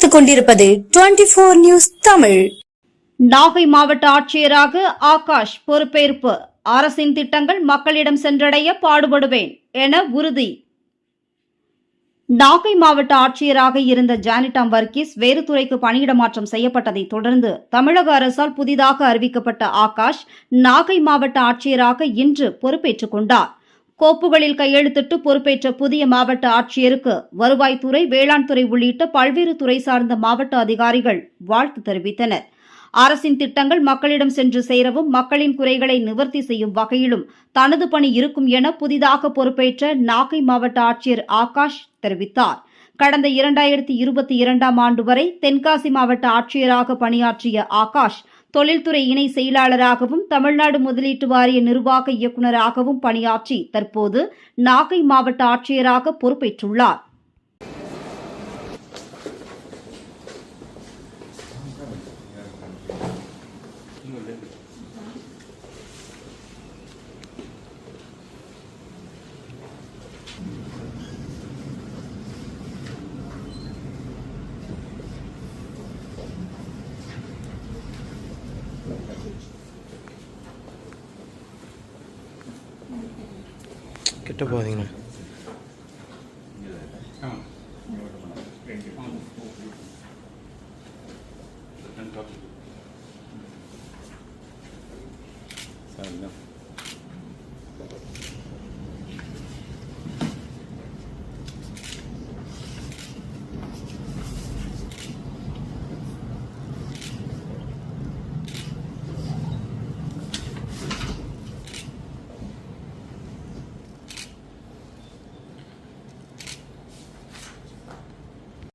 பார்த்துக் கொண்டிருப்பது 24 நியூஸ் தமிழ். நாகை மாவட்ட ஆட்சியராக ஆகாஷ் பொறுப்பேற்பு. அரசின் திட்டங்கள் மக்களிடம் சென்றடைய பாடுபடுவேன் என உறுதி. நாகை மாவட்ட ஆட்சியராக இருந்த ஜானிடாம் வர்கீஸ் வேறு துறைக்கு பணியிட மாற்றம் செய்யப்பட்டதை தொடர்ந்து தமிழக அரசால் புதிதாக அறிவிக்கப்பட்ட ஆகாஷ் நாகை மாவட்ட ஆட்சியராக இன்று பொறுப்பேற்றுக் கொண்டார். கோப்புகளில் கையெழுத்திட்டு பொறுப்பேற்ற புதிய மாவட்ட ஆட்சியருக்கு வருவாய்த்துறை, வேளாண் துறை உள்ளிட்ட பல்வேறு துறை சார்ந்த மாவட்ட அதிகாரிகள் வாழ்த்து தெரிவித்தனர். அரசின் திட்டங்கள் மக்களிடம் சென்று சேரவும் மக்களின் குறைகளை நிவர்த்தி செய்யும் வகையிலும் தனது பணி இருக்கும் என புதிதாக பொறுப்பேற்ற நாகை மாவட்ட ஆட்சியர் ஆகாஷ் தெரிவித்தார். கடந்த 2022ஆம் ஆண்டு வரை தென்காசி மாவட்ட ஆட்சியராக பணியாற்றிய ஆகாஷ் தொழில்துறை இணை செயலாளராகவும் தமிழ்நாடு முதலீட்டு வாரிய நிர்வாக இயக்குநராகவும் பணியாற்றி தற்போது நாகை மாவட்ட ஆட்சியராக பொறுப்பேற்றுள்ளார். கிட்ட போதீங்கண்ணா.